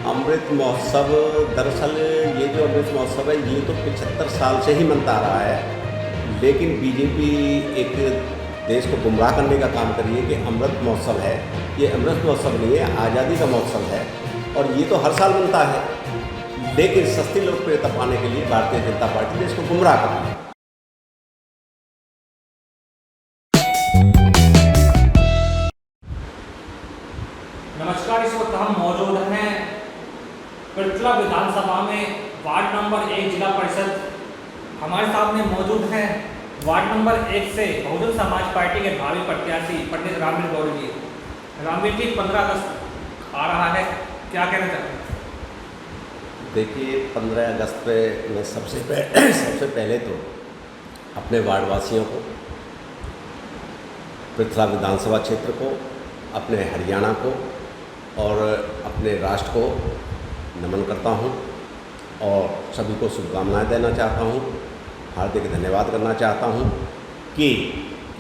अमृत महोत्सव, दरअसल ये जो अमृत महोत्सव है ये तो 75 साल से ही मनता आ रहा है, लेकिन बीजेपी एक देश को गुमराह करने का काम कर रही है कि अमृत महोत्सव है। ये अमृत महोत्सव नहीं है, आज़ादी का महोत्सव है और ये तो हर साल मनता है, लेकिन सस्ती लोकप्रियता पाने के लिए भारतीय जनता पार्टी देश को गुमराह कर रही है। नमस्कार, इस वक्त हम मौजूद हैं पृथला विधानसभा में वार्ड नंबर 1 जिला परिषद। हमारे सामने मौजूद हैं वार्ड नंबर 1 से बहुजन समाज पार्टी के भावी प्रत्याशी पंडित रामवीर गौड़ जी। रामवीर जी, 15 अगस्त आ रहा है, क्या कहना चाहते हैं? देखिए, 15 अगस्त पे मैं सबसे पहले तो अपने वार्डवासियों को, पृथला विधानसभा क्षेत्र को, अपने हरियाणा को और अपने राष्ट्र को नमन करता हूं और सभी को शुभकामनाएं देना चाहता हूं, हार्दिक धन्यवाद करना चाहता हूं कि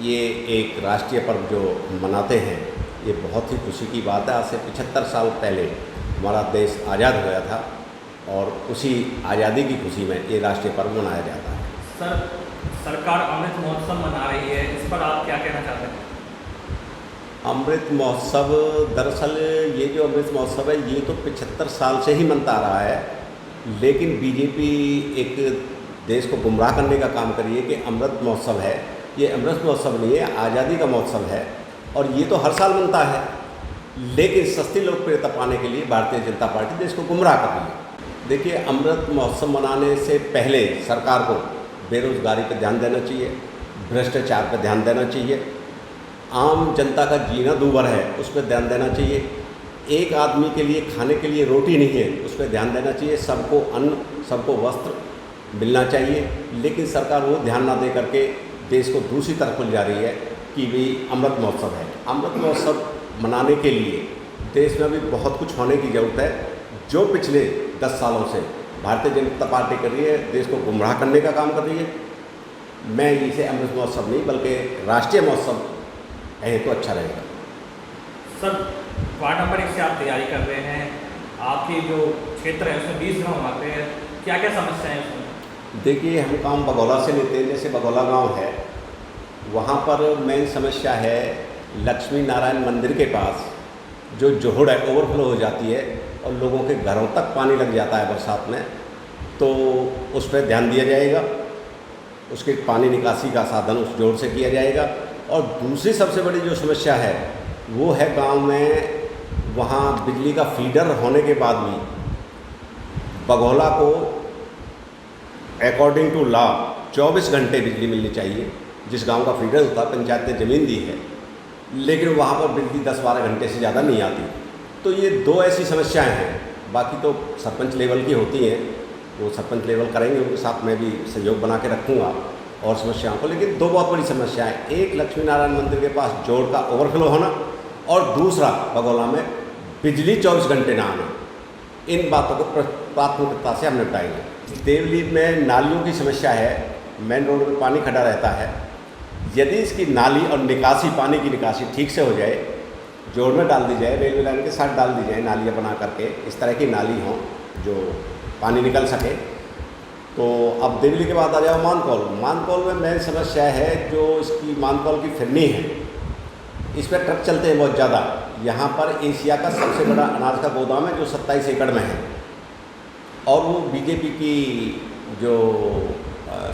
ये एक राष्ट्रीय पर्व जो मनाते हैं ये बहुत ही खुशी की बात है। आज से 75 साल पहले हमारा देश आज़ाद हुआ था और उसी आज़ादी की खुशी में ये राष्ट्रीय पर्व मनाया जाता है। सर, सरकार अमृत महोत्सव मना रही है, इस पर आप क्या कहना चाहते हैं? अमृत महोत्सव, दरअसल ये जो अमृत महोत्सव है ये तो 75 साल से ही मनता आ रहा है, लेकिन बीजेपी एक देश को गुमराह करने का काम कर रही है कि अमृत महोत्सव है। ये अमृत महोत्सव नहीं है, आज़ादी का महोत्सव है और ये तो हर साल मनता है, लेकिन सस्ती लोकप्रियता पाने के लिए भारतीय जनता पार्टी देश को गुमराह कर रही है। देखिए, अमृत महोत्सव मनाने से पहले सरकार को बेरोज़गारी पर ध्यान देना चाहिए, भ्रष्टाचार पर ध्यान देना चाहिए, आम जनता का जीना दूभर है उस पर ध्यान देना चाहिए, एक आदमी के लिए खाने के लिए रोटी नहीं है उस पर ध्यान देना चाहिए, सबको अन्न, सबको वस्त्र मिलना चाहिए। लेकिन सरकार वो ध्यान ना दे करके देश को दूसरी तरफ ले जा रही है कि भाई अमृत महोत्सव है। अमृत महोत्सव मनाने के लिए देश में भी बहुत कुछ होने की ज़रूरत है, जो पिछले 10 सालों से भारतीय जनता पार्टी कर रही है, देश को गुमराह करने का काम कर रही है। मैं इसे अमृत महोत्सव नहीं बल्कि राष्ट्रीय महोत्सव है तो अच्छा रहेगा। सर, वार्ड नंबर 1 से आप तैयारी कर रहे हैं, आपकी जो क्षेत्र है उसमें 20 गाँव आते हैं, क्या क्या समस्याएं हैं उसमें? देखिए, हम काम बगौला से लेते हैं। जैसे बगौला गांव है, वहाँ पर मेन समस्या है लक्ष्मी नारायण मंदिर के पास जो जोहड़ है ओवरफ्लो हो जाती है और लोगों के घरों तक पानी लग जाता है बरसात में, तो उस पर ध्यान दिया जाएगा, उसके पानी निकासी का साधन उस जोड़ से किया जाएगा। और दूसरी सबसे बड़ी जो समस्या है वो है गांव में, वहाँ बिजली का फीडर होने के बाद भी बगौला को अकॉर्डिंग टू लॉ 24 घंटे बिजली मिलनी चाहिए। जिस गांव का फीडर होता है, पंचायत ने ज़मीन दी है, लेकिन वहाँ पर बिजली 10-12 घंटे से ज़्यादा नहीं आती। तो ये दो ऐसी समस्याएं हैं, बाकी तो सरपंच लेवल की होती हैं, वो सरपंच लेवल करेंगे, उनके साथ मैं भी सहयोग बना के रखूँगा और समस्याओं को। लेकिन दो बहुत बड़ी समस्या है, एक लक्ष्मी नारायण मंदिर के पास जोड़ का ओवरफ्लो होना और दूसरा बगौला में बिजली 24 घंटे ना आना। इन बातों को प्राथमिकता से हम निपटाएंगे। देवली में नालियों की समस्या है, मेन रोड में पानी खड़ा रहता है। यदि इसकी नाली और निकासी, पानी की निकासी ठीक से हो जाए, जोड़ में डाल दी जाए, रेलवे लाइन के साथ डाल दी जाए, नालियाँ बना करके इस तरह की नाली हों जो पानी निकल सके। तो अब देवली के बाद आ जाओ मानकौल। मानकौल में मेन समस्या है जो इसकी मानकौल की फिरनी है, इस पर ट्रक चलते हैं बहुत ज़्यादा। यहाँ पर एशिया का सबसे बड़ा अनाज का गोदाम है जो 27 एकड़ में है और वो बीजेपी की जो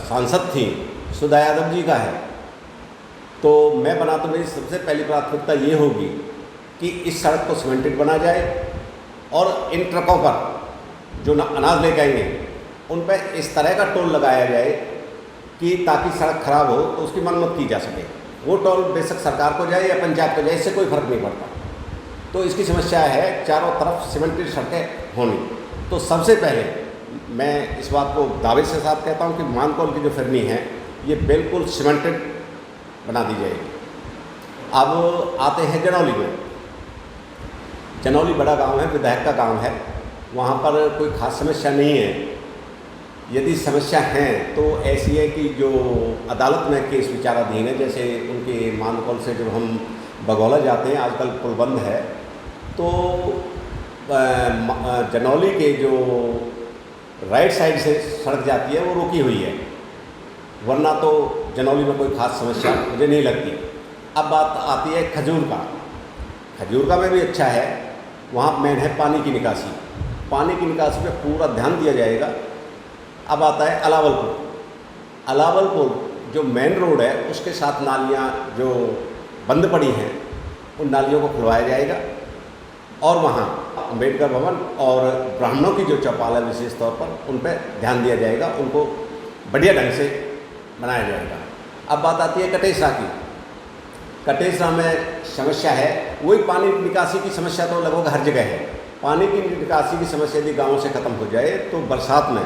सांसद थी सुधा यादव जी का है। तो मैं बना तो मेरी सबसे पहली प्राथमिकता ये होगी कि इस सड़क को सीमेंटेड बना जाए और इन ट्रकों पर जो अनाज लेके आएंगे उन पर इस तरह का टोल लगाया जाए कि ताकि सड़क खराब हो तो उसकी मरम्मत की जा सके। वो टोल बेशक सरकार को जाए या पंचायत को जाए, इससे कोई फ़र्क नहीं पड़ता। तो इसकी समस्या है चारों तरफ सीमेंटेड सड़कें होनी। तो सबसे पहले मैं इस बात को दावे से साथ कहता हूँ कि मानकौल की जो फिरनी है ये बिल्कुल सीमेंटेड बना दी जाएगी। अब आते हैं जनौली में। जनौली बड़ा गांव है, विधायक का गांव है, वहाँ पर कोई खास समस्या नहीं है। यदि समस्या हैं तो ऐसी है कि जो अदालत में केस विचाराधीन है, जैसे उनके मानकौल से जब हम बगौला जाते हैं, आजकल पुल बंद है, तो जनौली के जो राइट साइड से सड़क जाती है वो रुकी हुई है, वरना तो जनौली में कोई ख़ास समस्या मुझे नहीं लगती। अब बात आती है खजूर का। खजूर का में भी अच्छा है, वहाँ मेन है पानी की निकासी। पानी की निकासी पे पूरा ध्यान दिया जाएगा। अब आता है अलावलपुर। अलावलपुर जो मेन रोड है उसके साथ नालियाँ जो बंद पड़ी हैं उन नालियों को खुलवाया जाएगा और वहाँ अम्बेडकर भवन और ब्राह्मणों की जो चौपाल है विशेष तौर पर उन पर ध्यान दिया जाएगा, उनको बढ़िया ढंग से बनाया जाएगा। अब बात आती है कटेसरा की। कटेसरा में समस्या है वही पानी निकासी की समस्या तो लगभग हर जगह है। पानी की निकासी की समस्या यदि गाँव से ख़त्म हो जाए तो बरसात में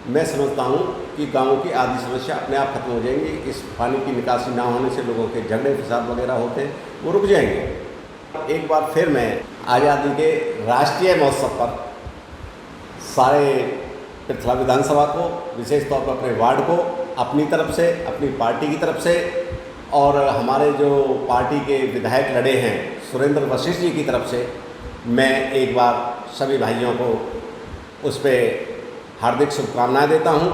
मैं समझता हूँ कि गाँव की आधी समस्या अपने आप खत्म हो जाएंगी। इस पानी की निकासी ना होने से लोगों के झगड़े फसाद वगैरह होते हैं वो रुक जाएंगे। एक बार फिर मैं आज़ादी के राष्ट्रीय महोत्सव पर सारे पृथला विधानसभा को, विशेष तौर पर अपने वार्ड को, अपनी तरफ से, अपनी पार्टी की तरफ से और हमारे जो पार्टी के विधायक लड़े हैं सुरेंद्र वशिष्ठ जी की तरफ से मैं एक बार सभी भाइयों को उस पर हार्दिक शुभकामनाएं देता हूं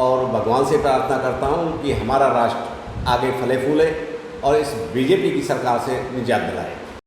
और भगवान से प्रार्थना करता हूं कि हमारा राष्ट्र आगे फले फूले और इस बीजेपी की सरकार से निजात दिलाए।